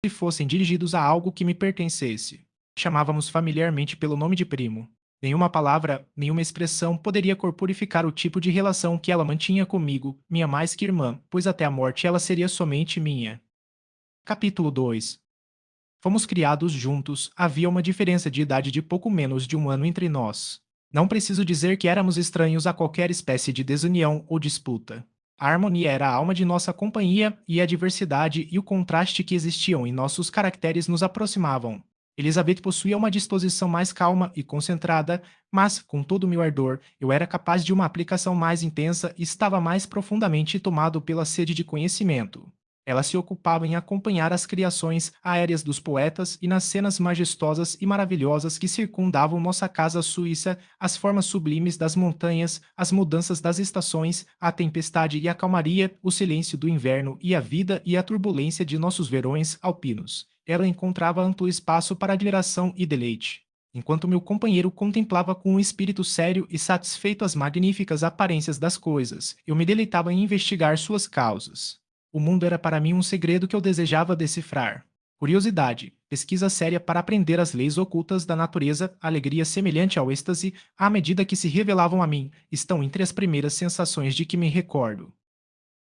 se fossem dirigidos a algo que me pertencesse. Chamávamos familiarmente pelo nome de primo. Nenhuma palavra, nenhuma expressão poderia corporificar o tipo de relação que ela mantinha comigo, minha mais que irmã, pois até a morte ela seria somente minha. Capítulo 2. Fomos criados juntos, havia uma diferença de idade de pouco menos de um ano entre nós. Não preciso dizer que éramos estranhos a qualquer espécie de desunião ou disputa. A harmonia era a alma de nossa companhia e a diversidade e o contraste que existiam em nossos caracteres nos aproximavam. Elizabeth possuía uma disposição mais calma e concentrada, mas, com todo o meu ardor, eu era capaz de uma aplicação mais intensa e estava mais profundamente tomado pela sede de conhecimento. Ela se ocupava em acompanhar as criações aéreas dos poetas e nas cenas majestosas e maravilhosas que circundavam nossa casa suíça, as formas sublimes das montanhas, as mudanças das estações, a tempestade e a calmaria, o silêncio do inverno e a vida e a turbulência de nossos verões alpinos. Ela encontrava amplo espaço para admiração e deleite. Enquanto meu companheiro contemplava com um espírito sério e satisfeito as magníficas aparências das coisas, eu me deleitava em investigar suas causas. O mundo era para mim um segredo que eu desejava decifrar. Curiosidade, pesquisa séria para aprender as leis ocultas da natureza, alegria semelhante ao êxtase, à medida que se revelavam a mim, estão entre as primeiras sensações de que me recordo.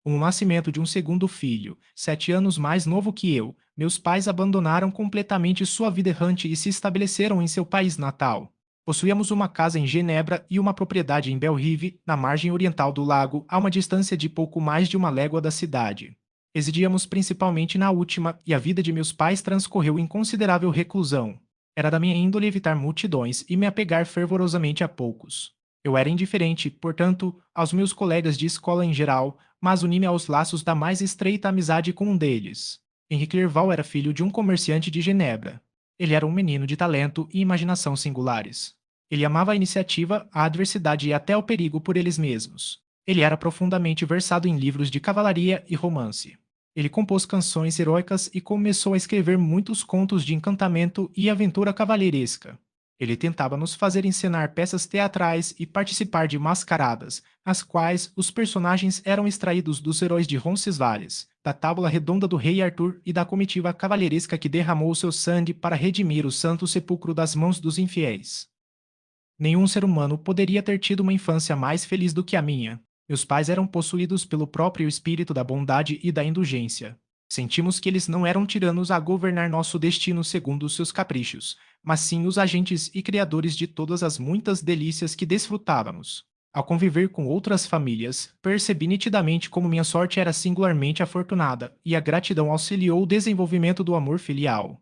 Com o nascimento de um segundo filho, 7 anos mais novo que eu, meus pais abandonaram completamente sua vida errante e se estabeleceram em seu país natal. Possuíamos uma casa em Genebra e uma propriedade em Belle-Rive, na margem oriental do lago, a uma distância de pouco mais de uma légua da cidade. Residíamos principalmente na última, e a vida de meus pais transcorreu em considerável reclusão. Era da minha índole evitar multidões e me apegar fervorosamente a poucos. Eu era indiferente, portanto, aos meus colegas de escola em geral, mas uni-me aos laços da mais estreita amizade com um deles. Henri Clerval era filho de um comerciante de Genebra. Ele era um menino de talento e imaginação singulares. Ele amava a iniciativa, a adversidade e até o perigo por eles mesmos. Ele era profundamente versado em livros de cavalaria e romance. Ele compôs canções heróicas e começou a escrever muitos contos de encantamento e aventura cavalheiresca. Ele tentava nos fazer encenar peças teatrais e participar de mascaradas, as quais os personagens eram extraídos dos heróis de Roncesvalles, da tábua redonda do rei Arthur e da comitiva cavalheiresca que derramou seu sangue para redimir o santo sepulcro das mãos dos infiéis. Nenhum ser humano poderia ter tido uma infância mais feliz do que a minha. Meus pais eram possuídos pelo próprio espírito da bondade e da indulgência. Sentimos que eles não eram tiranos a governar nosso destino segundo os seus caprichos, mas sim os agentes e criadores de todas as muitas delícias que desfrutávamos. Ao conviver com outras famílias, percebi nitidamente como minha sorte era singularmente afortunada, e a gratidão auxiliou o desenvolvimento do amor filial.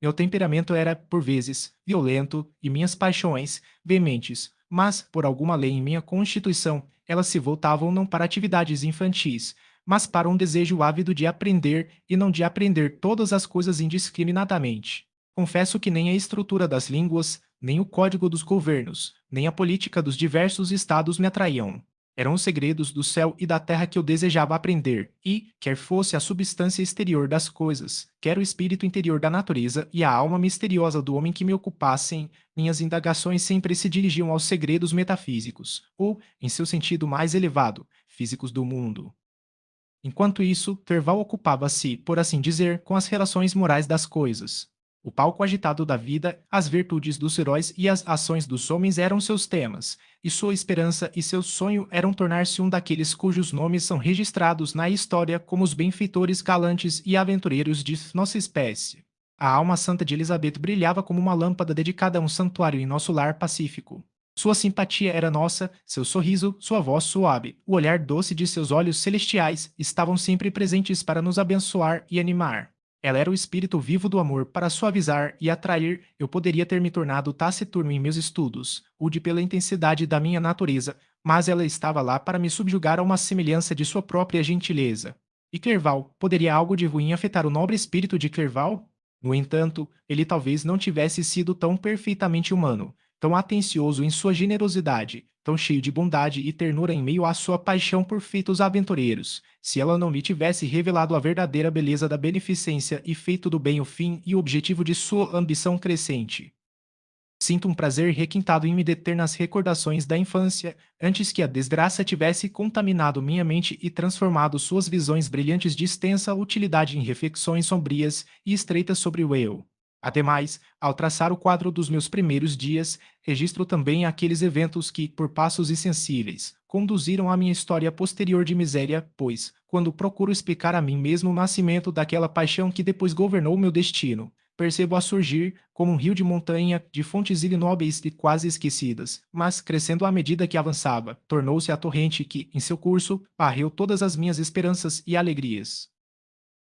Meu temperamento era, por vezes, violento e minhas paixões, veementes, mas, por alguma lei em minha constituição, elas se voltavam não para atividades infantis, mas para um desejo ávido de aprender e não de aprender todas as coisas indiscriminadamente. Confesso que nem a estrutura das línguas, nem o código dos governos, nem a política dos diversos estados me atraíam. Eram os segredos do céu e da terra que eu desejava aprender, e, quer fosse a substância exterior das coisas, quer o espírito interior da natureza e a alma misteriosa do homem que me ocupassem, minhas indagações sempre se dirigiam aos segredos metafísicos, ou, em seu sentido mais elevado, físicos do mundo. Enquanto isso, Terval ocupava-se, por assim dizer, com as relações morais das coisas. O palco agitado da vida, as virtudes dos heróis e as ações dos homens eram seus temas, e sua esperança e seu sonho eram tornar-se um daqueles cujos nomes são registrados na história como os benfeitores galantes e aventureiros de nossa espécie. A alma santa de Elizabeth brilhava como uma lâmpada dedicada a um santuário em nosso lar pacífico. Sua simpatia era nossa, seu sorriso, sua voz suave, o olhar doce de seus olhos celestiais estavam sempre presentes para nos abençoar e animar. Ela era o espírito vivo do amor para suavizar e atrair. Eu poderia ter me tornado taciturno em meus estudos, rude pela intensidade da minha natureza, mas ela estava lá para me subjugar a uma semelhança de sua própria gentileza. E Clerval, poderia algo de ruim afetar o nobre espírito de Clerval? No entanto, ele talvez não tivesse sido tão perfeitamente humano, tão atencioso em sua generosidade, tão cheio de bondade e ternura em meio à sua paixão por feitos aventureiros, se ela não lhe tivesse revelado a verdadeira beleza da beneficência e feito do bem o fim e o objetivo de sua ambição crescente. Sinto um prazer requintado em me deter nas recordações da infância, antes que a desgraça tivesse contaminado minha mente e transformado suas visões brilhantes de extensa utilidade em reflexões sombrias e estreitas sobre o eu. Ademais, ao traçar o quadro dos meus primeiros dias, registro também aqueles eventos que, por passos insensíveis, conduziram à minha história posterior de miséria, pois, quando procuro explicar a mim mesmo o nascimento daquela paixão que depois governou meu destino, percebo a surgir como um rio de montanha de fontes ignóbeis e quase esquecidas, mas, crescendo à medida que avançava, tornou-se a torrente que, em seu curso, varreu todas as minhas esperanças e alegrias.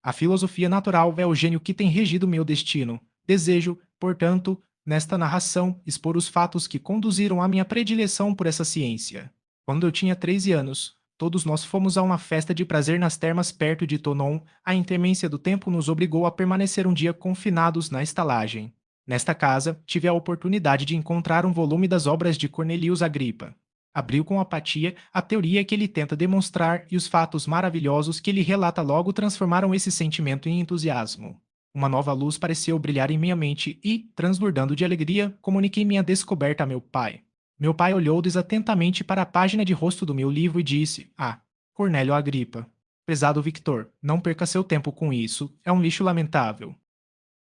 A filosofia natural é o gênio que tem regido meu destino. Desejo, portanto, nesta narração, expor os fatos que conduziram à minha predileção por essa ciência. Quando eu tinha 13 anos, todos nós fomos a uma festa de prazer nas termas perto de Tonon. A intermência do tempo nos obrigou a permanecer um dia confinados na estalagem. Nesta casa, tive a oportunidade de encontrar um volume das obras de Cornelius Agrippa. Abriu com apatia a teoria que ele tenta demonstrar e os fatos maravilhosos que ele relata logo transformaram esse sentimento em entusiasmo. Uma nova luz pareceu brilhar em minha mente e, transbordando de alegria, comuniquei minha descoberta a meu pai. Meu pai olhou desatentamente para a página de rosto do meu livro e disse: Ah, Cornélio Agripa. Prezado Victor, não perca seu tempo com isso, é um lixo lamentável.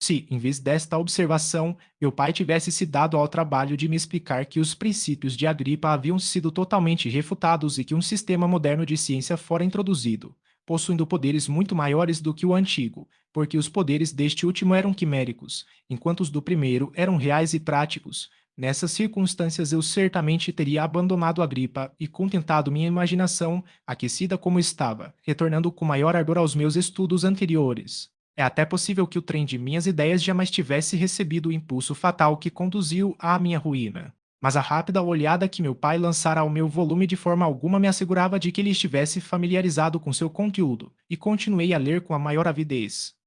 Se, em vez desta observação, meu pai tivesse se dado ao trabalho de me explicar que os princípios de Agripa haviam sido totalmente refutados e que um sistema moderno de ciência fora introduzido, possuindo poderes muito maiores do que o antigo, porque os poderes deste último eram quiméricos, enquanto os do primeiro eram reais e práticos. Nessas circunstâncias eu certamente teria abandonado Agripa e contentado minha imaginação, aquecida como estava, retornando com maior ardor aos meus estudos anteriores. É até possível que o trem de minhas ideias jamais tivesse recebido o impulso fatal que conduziu à minha ruína. Mas a rápida olhada que meu pai lançara ao meu volume de forma alguma me assegurava de que ele estivesse familiarizado com seu conteúdo, e continuei a ler com a maior avidez.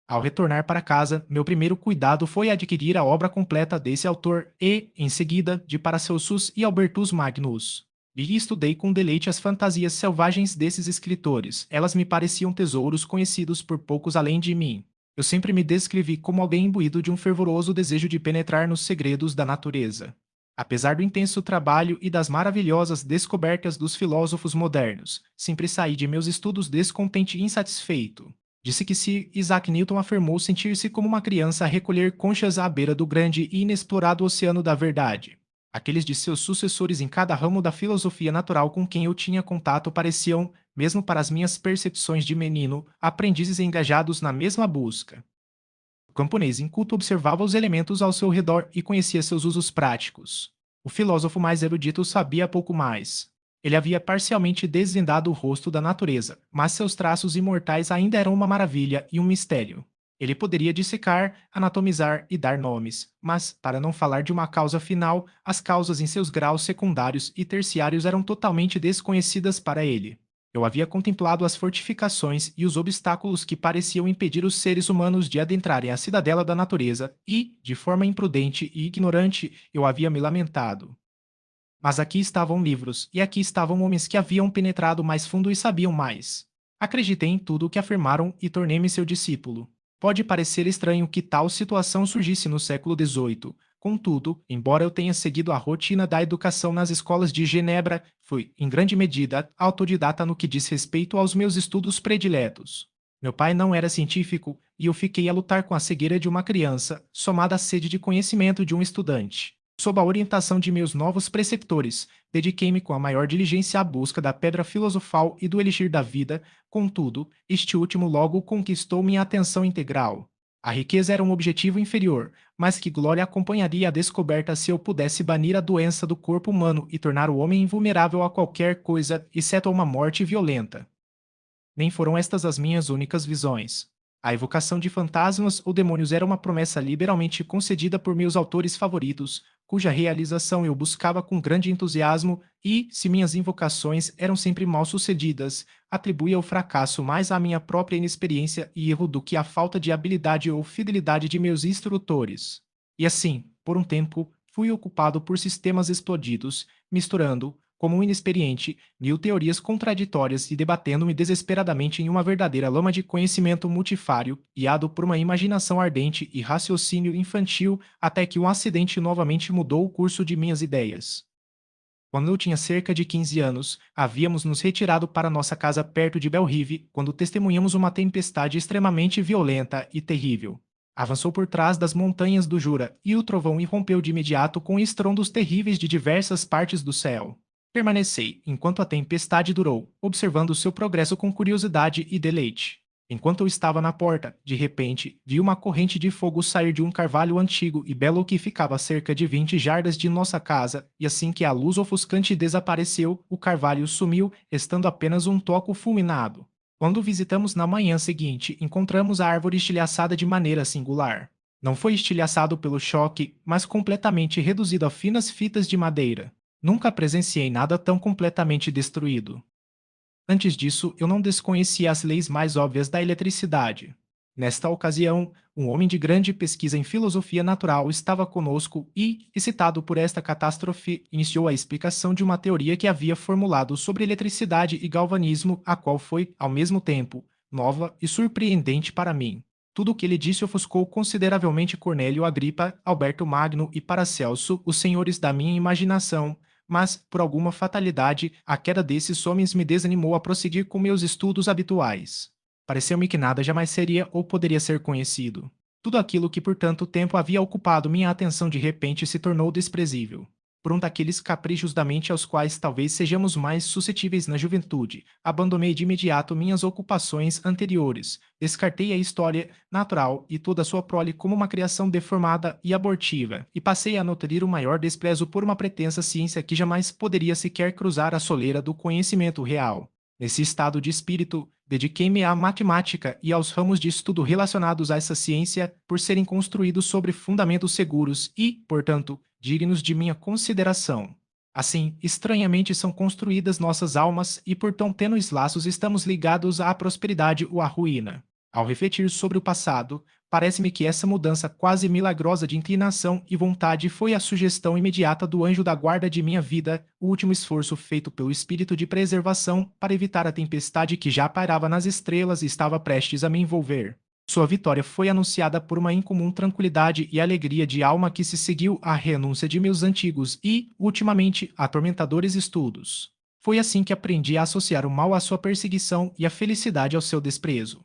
Ao retornar para casa, meu primeiro cuidado foi adquirir a obra completa desse autor e, em seguida, de Paracelsus e Albertus Magnus. Li e estudei com deleite as fantasias selvagens desses escritores. Elas me pareciam tesouros conhecidos por poucos além de mim. Eu sempre me descrevi como alguém imbuído de um fervoroso desejo de penetrar nos segredos da natureza. Apesar do intenso trabalho e das maravilhosas descobertas dos filósofos modernos, sempre saí de meus estudos descontente e insatisfeito. Disse que se Isaac Newton afirmou sentir-se como uma criança a recolher conchas à beira do grande e inexplorado oceano da verdade. Aqueles de seus sucessores em cada ramo da filosofia natural com quem eu tinha contato pareciam, mesmo para as minhas percepções de menino, aprendizes engajados na mesma busca. O camponês inculto observava os elementos ao seu redor e conhecia seus usos práticos. O filósofo mais erudito sabia pouco mais. Ele havia parcialmente desvendado o rosto da natureza, mas seus traços imortais ainda eram uma maravilha e um mistério. Ele poderia dissecar, anatomizar e dar nomes, mas, para não falar de uma causa final, as causas em seus graus secundários e terciários eram totalmente desconhecidas para ele. Eu havia contemplado as fortificações e os obstáculos que pareciam impedir os seres humanos de adentrarem a cidadela da natureza e, de forma imprudente e ignorante, eu havia me lamentado. Mas aqui estavam livros, e aqui estavam homens que haviam penetrado mais fundo e sabiam mais. Acreditei em tudo o que afirmaram e tornei-me seu discípulo. Pode parecer estranho que tal situação surgisse no século XVIII. Contudo, embora eu tenha seguido a rotina da educação nas escolas de Genebra, fui, em grande medida, autodidata no que diz respeito aos meus estudos prediletos. Meu pai não era científico e eu fiquei a lutar com a cegueira de uma criança, somada à sede de conhecimento de um estudante. Sob a orientação de meus novos preceptores, dediquei-me com a maior diligência à busca da pedra filosofal e do elixir da vida. Contudo, este último logo conquistou minha atenção integral. A riqueza era um objetivo inferior, mas que glória acompanharia a descoberta se eu pudesse banir a doença do corpo humano e tornar o homem invulnerável a qualquer coisa, exceto a uma morte violenta. Nem foram estas as minhas únicas visões. A evocação de fantasmas ou demônios era uma promessa liberalmente concedida por meus autores favoritos, cuja realização eu buscava com grande entusiasmo e, se minhas invocações eram sempre mal sucedidas, atribuía o fracasso mais à minha própria inexperiência e erro do que à falta de habilidade ou fidelidade de meus instrutores. E assim, por um tempo, fui ocupado por sistemas explodidos, misturando, como um inexperiente, mil teorias contraditórias e debatendo-me desesperadamente em uma verdadeira lama de conhecimento multifário, guiado por uma imaginação ardente e raciocínio infantil, até que um acidente novamente mudou o curso de minhas ideias. Quando eu tinha cerca de 15 anos, havíamos nos retirado para nossa casa perto de Belrive, quando testemunhamos uma tempestade extremamente violenta e terrível. Avançou por trás das montanhas do Jura, e o trovão irrompeu de imediato com estrondos terríveis de diversas partes do céu. Permaneci, enquanto a tempestade durou, observando seu progresso com curiosidade e deleite. Enquanto eu estava na porta, de repente, vi uma corrente de fogo sair de um carvalho antigo e belo que ficava a cerca de 20 jardas de nossa casa, e assim que a luz ofuscante desapareceu, o carvalho sumiu, restando apenas um toco fulminado. Quando visitamos na manhã seguinte, encontramos a árvore estilhaçada de maneira singular. Não foi estilhaçado pelo choque, mas completamente reduzido a finas fitas de madeira. Nunca presenciei nada tão completamente destruído. Antes disso, eu não desconhecia as leis mais óbvias da eletricidade. Nesta ocasião, um homem de grande pesquisa em filosofia natural estava conosco e, excitado por esta catástrofe, iniciou a explicação de uma teoria que havia formulado sobre eletricidade e galvanismo, a qual foi, ao mesmo tempo, nova e surpreendente para mim. Tudo o que ele disse ofuscou consideravelmente Cornélio Agripa, Alberto Magno e Paracelso, os senhores da minha imaginação, mas, por alguma fatalidade, a queda desses homens me desanimou a prosseguir com meus estudos habituais. Pareceu-me que nada jamais seria ou poderia ser conhecido. Tudo aquilo que por tanto tempo havia ocupado minha atenção de repente se tornou desprezível. Por um daqueles caprichos da mente aos quais talvez sejamos mais suscetíveis na juventude, abandonei de imediato minhas ocupações anteriores, descartei a história natural e toda a sua prole como uma criação deformada e abortiva, e passei a nutrir o maior desprezo por uma pretensa ciência que jamais poderia sequer cruzar a soleira do conhecimento real. Nesse estado de espírito, dediquei-me à matemática e aos ramos de estudo relacionados a essa ciência por serem construídos sobre fundamentos seguros e, portanto, dignos de minha consideração. Assim, estranhamente são construídas nossas almas e por tão tênues laços estamos ligados à prosperidade ou à ruína. Ao refletir sobre o passado, parece-me que essa mudança quase milagrosa de inclinação e vontade foi a sugestão imediata do anjo da guarda de minha vida, o último esforço feito pelo espírito de preservação para evitar a tempestade que já pairava nas estrelas e estava prestes a me envolver. Sua vitória foi anunciada por uma incomum tranquilidade e alegria de alma que se seguiu à renúncia de meus antigos e, ultimamente, atormentadores estudos. Foi assim que aprendi a associar o mal à sua perseguição e a felicidade ao seu desprezo.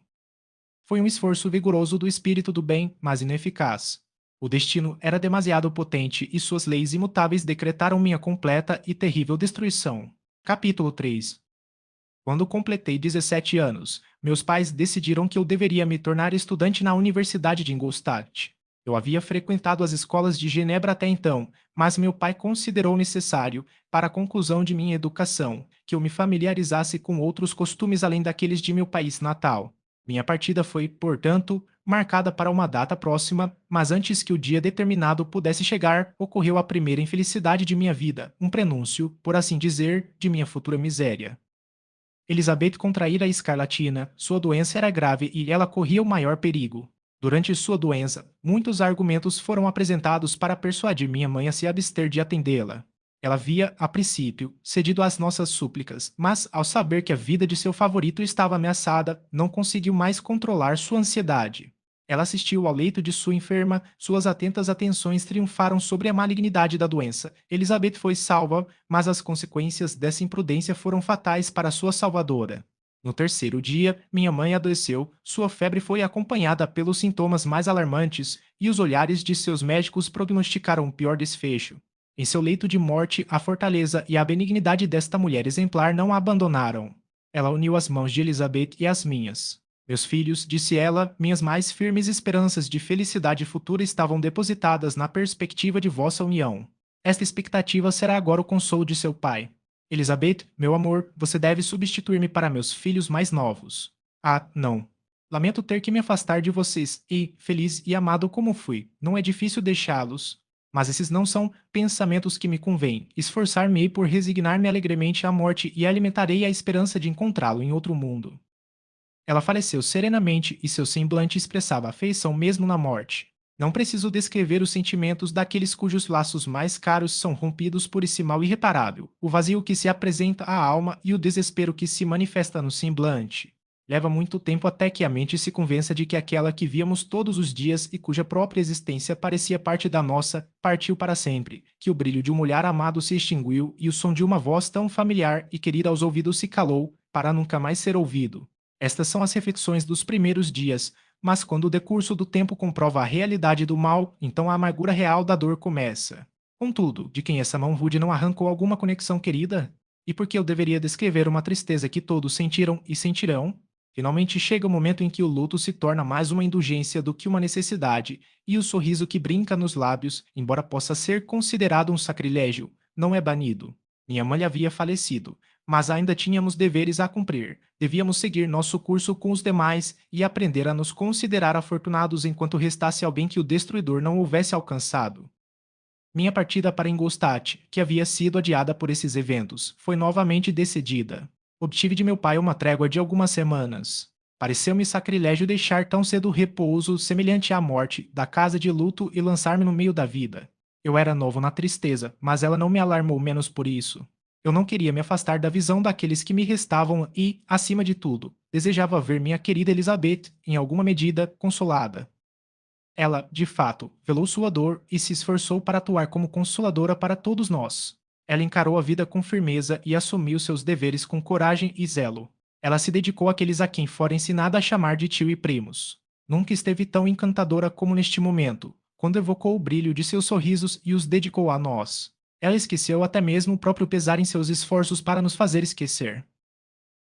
Foi um esforço vigoroso do espírito do bem, mas ineficaz. O destino era demasiado potente e suas leis imutáveis decretaram minha completa e terrível destruição. Capítulo 3. Quando completei 17 anos, meus pais decidiram que eu deveria me tornar estudante na Universidade de Ingolstadt. Eu havia frequentado as escolas de Genebra até então, mas meu pai considerou necessário, para a conclusão de minha educação, que eu me familiarizasse com outros costumes além daqueles de meu país natal. Minha partida foi, portanto, marcada para uma data próxima, mas antes que o dia determinado pudesse chegar, ocorreu a primeira infelicidade de minha vida, um prenúncio, por assim dizer, de minha futura miséria. Elizabeth contraíra a escarlatina, sua doença era grave e ela corria o maior perigo. Durante sua doença, muitos argumentos foram apresentados para persuadir minha mãe a se abster de atendê-la. Ela havia, a princípio, cedido às nossas súplicas, mas, ao saber que a vida de seu favorito estava ameaçada, não conseguiu mais controlar sua ansiedade. Ela assistiu ao leito de sua enferma, suas atentas atenções triunfaram sobre a malignidade da doença. Elizabeth foi salva, mas as consequências dessa imprudência foram fatais para sua salvadora. No terceiro dia, minha mãe adoeceu, sua febre foi acompanhada pelos sintomas mais alarmantes e os olhares de seus médicos prognosticaram o pior desfecho. Em seu leito de morte, a fortaleza e a benignidade desta mulher exemplar não a abandonaram. Ela uniu as mãos de Elizabeth e as minhas. Meus filhos, disse ela, minhas mais firmes esperanças de felicidade futura estavam depositadas na perspectiva de vossa união. Esta expectativa será agora o consolo de seu pai. Elizabeth, meu amor, você deve substituir-me para meus filhos mais novos. Ah, não. Lamento ter que me afastar de vocês e, feliz e amado como fui, não é difícil deixá-los. Mas esses não são pensamentos que me convêm. Esforçar-me-ei por resignar-me alegremente à morte e alimentarei a esperança de encontrá-lo em outro mundo. Ela faleceu serenamente e seu semblante expressava afeição mesmo na morte. Não preciso descrever os sentimentos daqueles cujos laços mais caros são rompidos por esse mal irreparável, o vazio que se apresenta à alma e o desespero que se manifesta no semblante. Leva muito tempo até que a mente se convença de que aquela que víamos todos os dias e cuja própria existência parecia parte da nossa, partiu para sempre, que o brilho de um olhar amado se extinguiu e o som de uma voz tão familiar e querida aos ouvidos se calou, para nunca mais ser ouvido. Estas são as reflexões dos primeiros dias, mas quando o decurso do tempo comprova a realidade do mal, então a amargura real da dor começa. Contudo, de quem essa mão rude não arrancou alguma conexão querida? E por que eu deveria descrever uma tristeza que todos sentiram e sentirão? Finalmente chega o momento em que o luto se torna mais uma indulgência do que uma necessidade, e o sorriso que brinca nos lábios, embora possa ser considerado um sacrilégio, não é banido. Minha mãe havia falecido, mas ainda tínhamos deveres a cumprir. Devíamos seguir nosso curso com os demais e aprender a nos considerar afortunados enquanto restasse alguém que o destruidor não houvesse alcançado. Minha partida para Ingolstadt, que havia sido adiada por esses eventos, foi novamente decidida. Obtive de meu pai uma trégua de algumas semanas. Pareceu-me sacrilégio deixar tão cedo o repouso semelhante à morte da casa de luto e lançar-me no meio da vida. Eu era novo na tristeza, mas ela não me alarmou menos por isso. Eu não queria me afastar da visão daqueles que me restavam e, acima de tudo, desejava ver minha querida Elizabeth, em alguma medida, consolada. Ela, de fato, velou sua dor e se esforçou para atuar como consoladora para todos nós. Ela encarou a vida com firmeza e assumiu seus deveres com coragem e zelo. Ela se dedicou àqueles a quem fora ensinada a chamar de tio e primos. Nunca esteve tão encantadora como neste momento, quando evocou o brilho de seus sorrisos e os dedicou a nós. Ela esqueceu até mesmo o próprio pesar em seus esforços para nos fazer esquecer.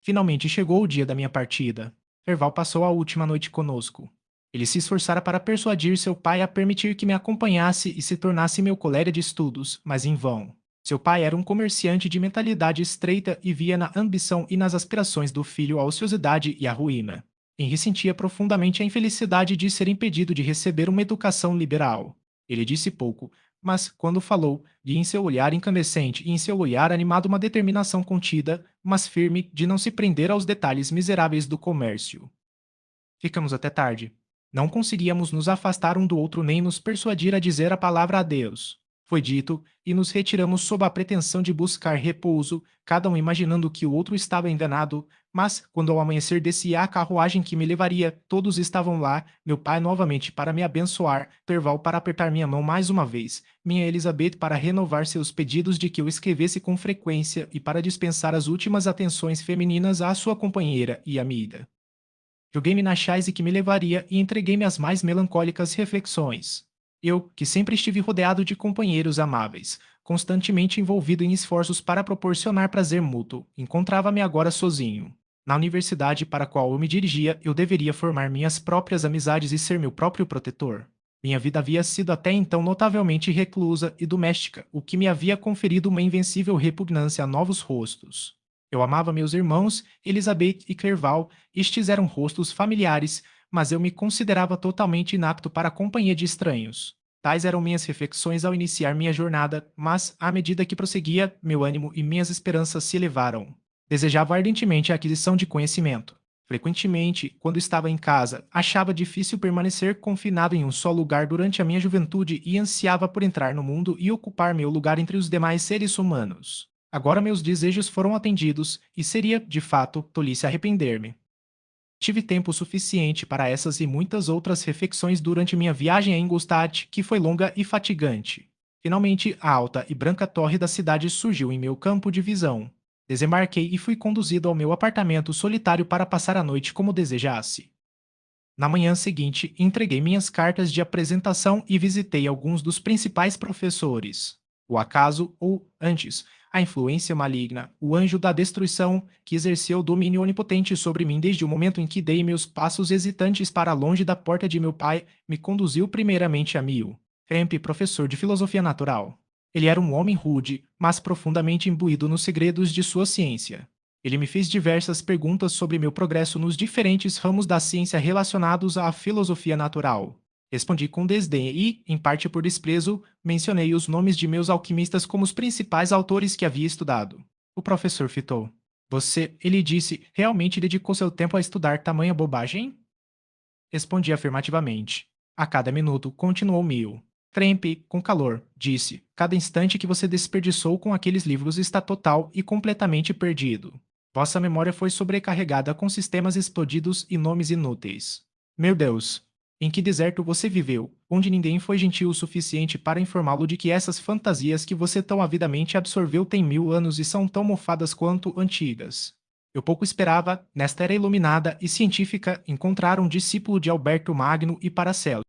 Finalmente chegou o dia da minha partida. Ferval passou a última noite conosco. Ele se esforçara para persuadir seu pai a permitir que me acompanhasse e se tornasse meu colega de estudos, mas em vão. Seu pai era um comerciante de mentalidade estreita e via na ambição e nas aspirações do filho a ociosidade e a ruína. Henri sentia profundamente a infelicidade de ser impedido de receber uma educação liberal. Ele disse pouco, mas, quando falou, vi em seu olhar incandescente e em seu olhar animado uma determinação contida, mas firme, de não se prender aos detalhes miseráveis do comércio. Ficamos até tarde. Não conseguíamos nos afastar um do outro nem nos persuadir a dizer a palavra adeus. Foi dito, e nos retiramos sob a pretensão de buscar repouso, cada um imaginando que o outro estava enganado, mas, quando ao amanhecer descia a carruagem que me levaria, todos estavam lá, meu pai novamente para me abençoar, Perval para apertar minha mão mais uma vez, minha Elizabeth para renovar seus pedidos de que eu escrevesse com frequência e para dispensar as últimas atenções femininas à sua companheira e amiga. Joguei-me na chaise que me levaria e entreguei-me às mais melancólicas reflexões. Eu, que sempre estive rodeado de companheiros amáveis, constantemente envolvido em esforços para proporcionar prazer mútuo, encontrava-me agora sozinho. Na universidade para a qual eu me dirigia, eu deveria formar minhas próprias amizades e ser meu próprio protetor. Minha vida havia sido até então notavelmente reclusa e doméstica, o que me havia conferido uma invencível repugnância a novos rostos. Eu amava meus irmãos, Elizabeth e Clerval. Estes eram rostos familiares, mas eu me considerava totalmente inapto para a companhia de estranhos. Tais eram minhas reflexões ao iniciar minha jornada, mas, à medida que prosseguia, meu ânimo e minhas esperanças se elevaram. Desejava ardentemente a aquisição de conhecimento. Frequentemente, quando estava em casa, achava difícil permanecer confinado em um só lugar durante a minha juventude e ansiava por entrar no mundo e ocupar meu lugar entre os demais seres humanos. Agora meus desejos foram atendidos e seria, de fato, tolice arrepender-me. Tive tempo suficiente para essas e muitas outras reflexões durante minha viagem a Ingolstadt, que foi longa e fatigante. Finalmente, a alta e branca torre da cidade surgiu em meu campo de visão. Desembarquei e fui conduzido ao meu apartamento solitário para passar a noite como desejasse. Na manhã seguinte, entreguei minhas cartas de apresentação e visitei alguns dos principais professores. O acaso, ou, antes, a influência maligna, o anjo da destruição, que exerceu domínio onipotente sobre mim desde o momento em que dei meus passos hesitantes para longe da porta de meu pai, me conduziu primeiramente a Mil, Hemp, professor de filosofia natural. Ele era um homem rude, mas profundamente imbuído nos segredos de sua ciência. Ele me fez diversas perguntas sobre meu progresso nos diferentes ramos da ciência relacionados à filosofia natural. Respondi com desdém e, em parte por desprezo, mencionei os nomes de meus alquimistas como os principais autores que havia estudado. O professor fitou. Você, ele disse, realmente dedicou seu tempo a estudar tamanha bobagem? Respondi afirmativamente. A cada minuto, continuou Mil. Trempe, com calor, disse. Cada instante que você desperdiçou com aqueles livros está total e completamente perdido. Vossa memória foi sobrecarregada com sistemas explodidos e nomes inúteis. Meu Deus! Em que deserto você viveu, onde ninguém foi gentil o suficiente para informá-lo de que essas fantasias que você tão avidamente absorveu têm 1000 anos e são tão mofadas quanto antigas? Eu pouco esperava, nesta era iluminada e científica, encontrar um discípulo de Alberto Magno e Paracelso.